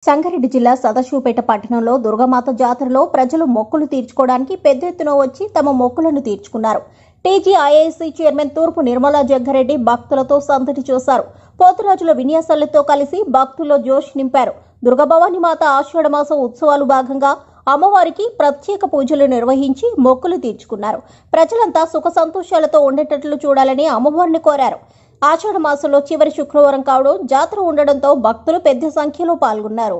సంగారెడ్డి జిల్లా సదాశివపేట పట్టణంలో దుర్గామాత జాతరలో ప్రజలు మొక్కులు తీర్చుకోవడానికి పెద్ద ఎత్తున వచ్చి తమ మొక్కులను తీర్చుకున్నారు. టీజీఐఐసీ చైర్మన్ తూర్పు నిర్మలా జగ్గారెడ్డి భక్తులతో సందడి చేశారు. పోతురాజుల విన్యాసాలతో కలిసి భక్తుల్లో జోష్ నింపారు. దుర్గాభవాని మాత ఆషాఢమాస ఉత్సవాలు భాగంగా అమ్మవారికి ప్రత్యేక పూజలు నిర్వహించి మొక్కులు తీర్చుకున్నారు. ప్రజలంతా సుఖ సంతోషాలతో ఉండేటట్లు చూడాలని అమ్మవారిని కోరారు. ఆషాఢ మాసంలో చివరి శుక్రవారం కావడం, జాతర ఉండడంతో భక్తులు పెద్ద సంఖ్యలో పాల్గొన్నారు.